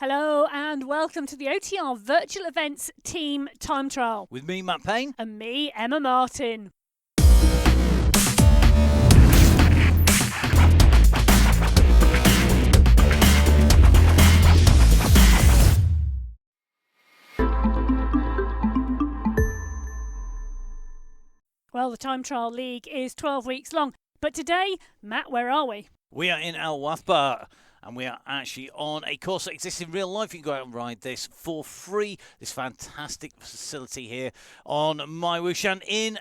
Hello and welcome to the OTR Virtual Events Team Time Trial. With me, Matt Payne. And me, Emma Martin. Well, the Time Trial League is 12 weeks long. But today, Matt, where are we? We are in Al Wathba, and we are actually on a course that exists in real life. You can go out and ride this for free, this fantastic facility here on MyWhoosh. And in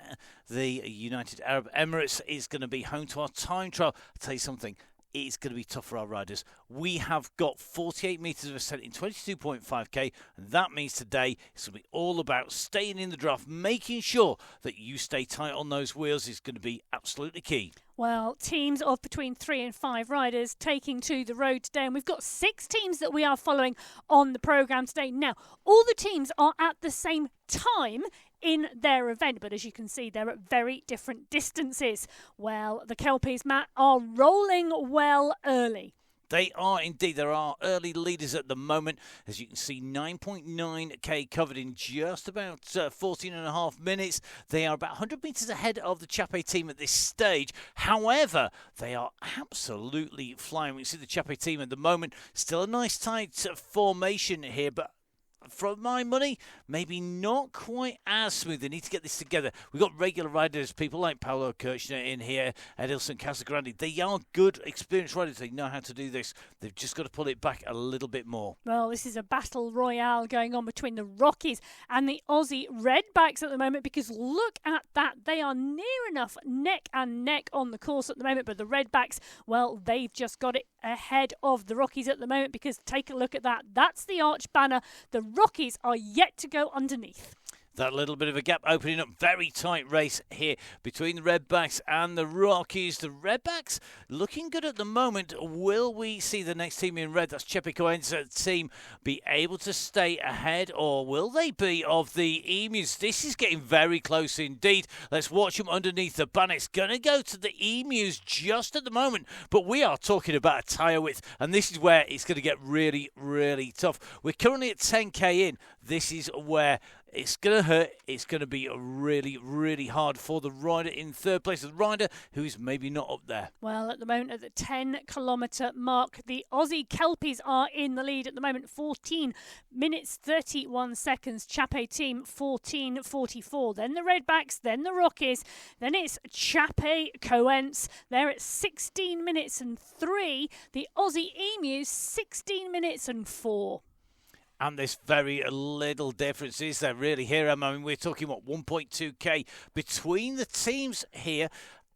the United Arab Emirates is going to be home to our time trial. I'll tell you something, it's going to be tough for our riders. We have got 48 metres of ascent in 22.5k, and that means today it's going to be all about staying in the draft, making sure that you stay tight on those wheels is going to be absolutely key. Well, teams of between 3 and 5 riders taking to the road today. And we've got 6 teams that we are following on the programme today. Now, all the teams are at the same time in their event, but as you can see, they're at very different distances. Well, the Kelpies, Matt, are rolling well early. They are indeed. There are early leaders at the moment. As you can see, 9.9k covered in just about 14 and a half minutes. They are about 100 metres ahead of the Chape team at this stage. However, they are absolutely flying. We can see the Chape team at the moment. Still a nice tight formation here, but from my money, maybe not quite as smooth. They need to get this together. We've got regular riders, people like Paolo Kirchner in here, Edilson Casagrande. They are good, experienced riders. They know how to do this. They've just got to pull it back a little bit more. Well, this is a battle royale going on between the Rockies and the Aussie Redbacks at the moment, because look at that. They are near enough neck and neck on the course at the moment, but the Redbacks, well, they've just got it ahead of the Rockies at the moment, because take a look at that. That's the arch banner. The Rockies are yet to go underneath. That little bit of a gap opening up. Very tight race here between the Redbacks and the Rockies. The Redbacks looking good at the moment. Will we see the next team in red, that's Chepe Cohen's team, be able to stay ahead, or will they be of the Emus? This is getting very close indeed. Let's watch them underneath the banner. It's going to go to the Emus just at the moment, but we are talking about a tyre width, and this is where it's going to get really, really tough. We're currently at 10k in. This is where it's going to hurt. It's going to be really, really hard for the rider in third place. The rider who is maybe not up there. Well, at the moment, at the 10-kilometre mark, the Aussie Kelpies are in the lead at the moment. 14 minutes, 31 seconds. Chape team, 14:44. Then the Redbacks, then the Rockies. Then it's Chape Coens. They're at 16 minutes and 3. The Aussie Emus, 16 minutes and 4. And there's very little difference, is there really here? I mean, we're talking, 1.2k between the teams here.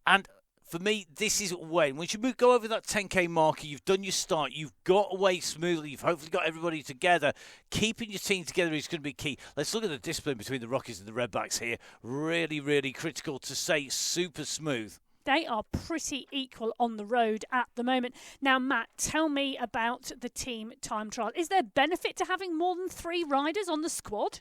And for me, this is when you go over that 10k marker, you've done your start, you've got away smoothly, you've hopefully got everybody together. Keeping your team together is going to be key. Let's look at the discipline between the Rockies and the Redbacks here. Really, really critical, to say super smooth. They are pretty equal on the road at the moment. Now, Matt, tell me about the team time trial. Is there benefit to having more than 3 riders on the squad?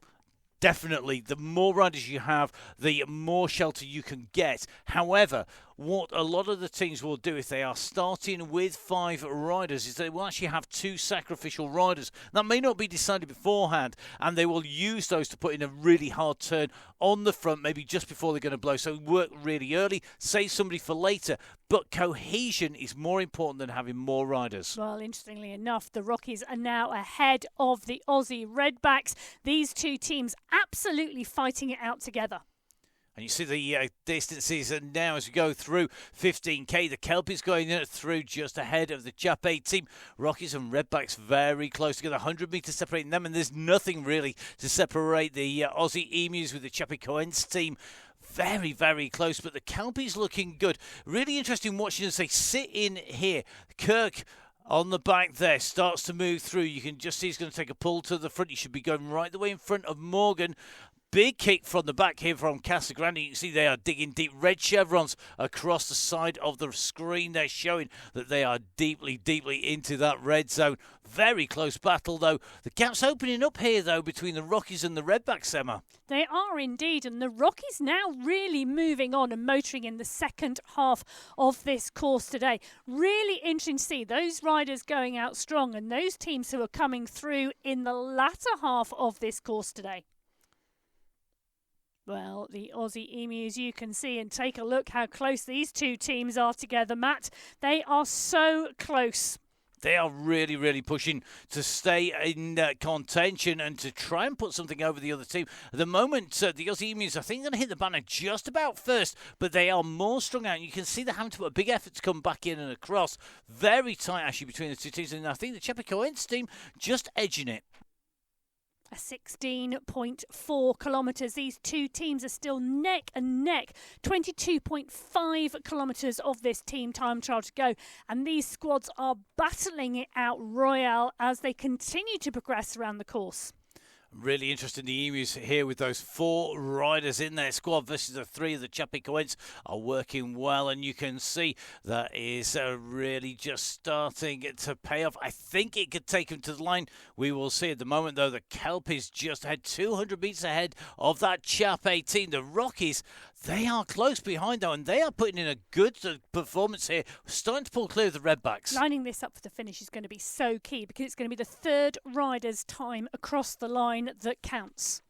Definitely. The more riders you have, the more shelter you can get. However, what a lot of the teams will do if they are starting with 5 riders is they will actually have 2 sacrificial riders. That may not be decided beforehand, and they will use those to put in a really hard turn on the front, maybe just before they're going to blow. So work really early, save somebody for later. But cohesion is more important than having more riders. Well, interestingly enough, the Rockies are now ahead of the Aussie Redbacks. These 2 teams absolutely fighting it out together. And you see the distances now as we go through 15k. The Kelpies going in through just ahead of the Chape team. Rockies and Redbacks very close together. 100 metres separating them, and there's nothing really to separate the Aussie Emus with the Chape Coens team. Very, very close, but the Kelpies looking good. Really interesting watching as they sit in here. Kirk on the back there starts to move through. You can just see he's going to take a pull to the front. He should be going right the way in front of Morgan. big kick from the back here from Casagrande. You can see they are digging deep. Red chevrons across the side of the screen. They're showing that they are deeply, deeply into that red zone. Very close battle, though. The gap's opening up here, though, between the Rockies and the Redbacks, Emma. They are indeed, and the Rockies now really moving on and motoring in the second half of this course today. Really interesting to see those riders going out strong and those teams who are coming through in the latter half of this course today. Well, the Aussie Emus, you can see, and take a look how close these two teams are together, Matt. They are so close. They are really, really pushing to stay in contention and to try and put something over the other team. At the moment, the Aussie Emus, I think, going to hit the banner just about first, but they are more strung out. You can see they're having to put a big effort to come back in and across. Very tight, actually, between the two teams. And I think the Chepecoense team just edging it. A 16.4 kilometres. These two teams are still neck and neck. 22.5 kilometres of this team time trial to go. And these squads are battling it out royale as they continue to progress around the course. Really interesting, the Emus here with those 4 riders in their squad versus the 3 of the Chapecoense are working well, and you can see that is really just starting to pay off. I think it could take them to the line. We will see. At the moment, though, the Kelpies just had 200 metres ahead of that Chape team. The Rockies, they are close behind, though, and they are putting in a good performance here, starting to pull clear of the Redbacks. Lining this up for the finish is going to be so key because it's going to be the third rider's time across the line that counts.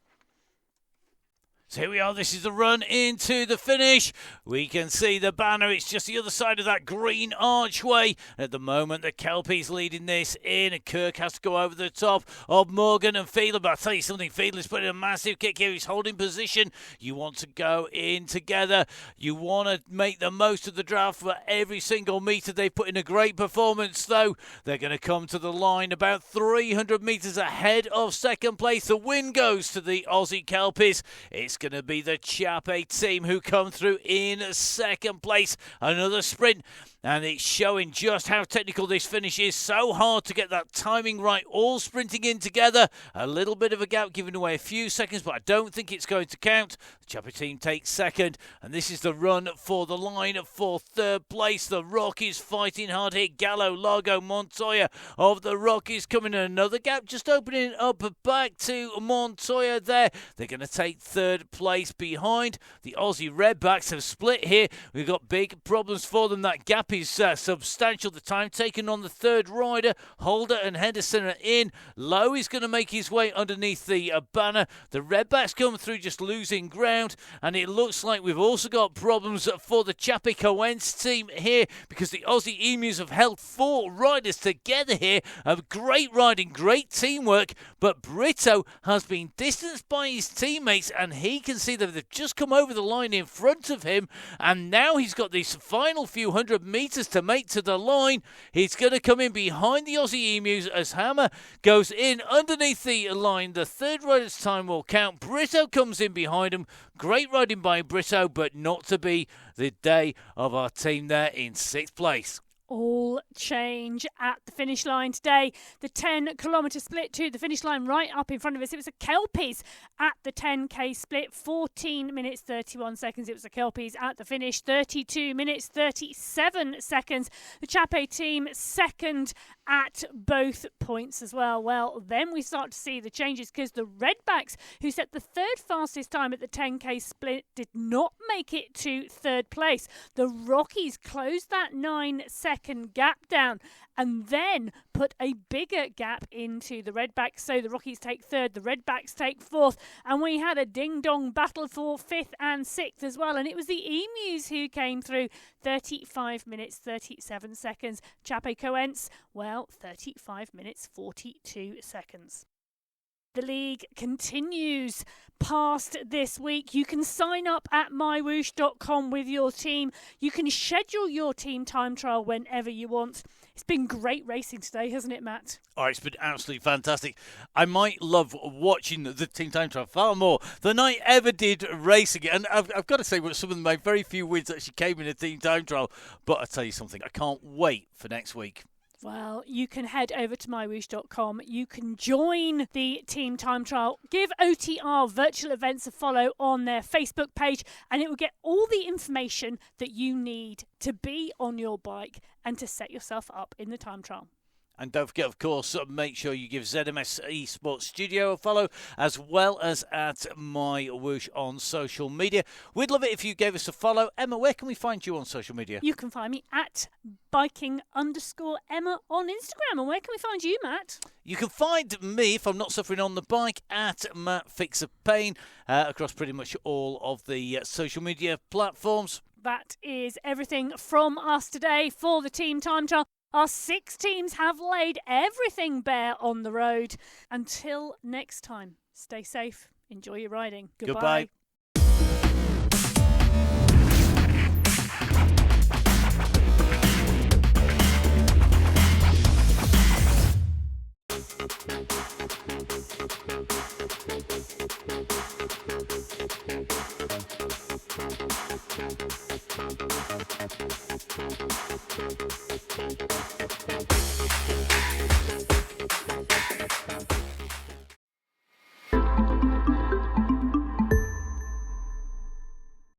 So here we are, this is the run into the finish. We can see the banner, it's just the other side of that green archway. At the moment, the Kelpies leading this in, and Kirk has to go over the top of Morgan and Fiedler. But I'll tell you something, Fiedler's putting a massive kick here. He's holding position. You want to go in together. You want to make the most of the draft for every single metre. They put in a great performance, though. They're going to come to the line about 300 metres ahead of second place. The win goes to the Aussie Kelpies. It's going to be the Chape team who come through in second place. Another sprint, and it's showing just how technical this finish is. So hard to get that timing right, all sprinting in together. A little bit of a gap, giving away a few seconds, but I don't think it's going to count. The Chape team takes second, and this is the run for the line for third place. The Rockies fighting hard here. Gallo, Largo, Montoya of the Rockies coming in. Another gap, just opening up back to Montoya there. They're going to take third place behind. The Aussie Redbacks have split here. We've got big problems for them. That gap is substantial. The time taken on the third rider. Holder and Henderson are in. Lowe is going to make his way underneath the banner. The Redbacks come through just losing ground, and it looks like we've also got problems for the Chapecoense team here because the Aussie Emus have held 4 riders together here. Great riding, great teamwork, but Brito has been distanced by his teammates, and he can see that they've just come over the line in front of him, and now he's got these final few hundred metres to make to the line. He's going to come in behind the Aussie Emus as Hammer goes in underneath the line. The third rider's time will count. Brito comes in behind him. Great riding by Brito, but not to be the day of our team there in 6th place. All change at the finish line today. The 10-kilometre split to the finish line right up in front of us. It was the Kelpies at the 10k split, 14 minutes 31 seconds. It was the Kelpies at the finish, 32 minutes 37 seconds. The Chape team second at both points as well. Well, then we start to see the changes because the Redbacks, who set the third fastest time at the 10k split, did not make it to third place. The Rockies closed that 9-second gap down and then put a bigger gap into the Redbacks. So the Rockies take third, the Redbacks take fourth, and we had a ding-dong battle for 5th and 6th as well, and it was the Emus who came through. 35 minutes 37 seconds. Chapecoense, well, 35 minutes 42 seconds. The league continues past this week. You can sign up at MyWhoosh.com with your team. You can schedule your team time trial whenever you want. It's been great racing today, hasn't it, Matt? Oh, it's been absolutely fantastic. I might love watching the team time trial far more than I ever did racing it. And I've got to say, some of my very few wins actually came in a team time trial. But I'll tell you something, I can't wait for next week. Well, you can head over to MyWhoosh.com. You can join the team time trial. Give OTR virtual events a follow on their Facebook page, and it will get all the information that you need to be on your bike and to set yourself up in the time trial. And don't forget, of course, make sure you give ZMS Esports Studio a follow, as well as at MyWhoosh on social media. We'd love it if you gave us a follow. Emma, where can we find you on social media? You can find me at biking_Emma on Instagram. And where can we find you, Matt? You can find me, if I'm not suffering on the bike, at Matt Fixer Pain, across pretty much all of the social media platforms. That is everything from us today for the team time trial. Our 6 teams have laid everything bare on the road. Until next time, stay safe, enjoy your riding. Goodbye.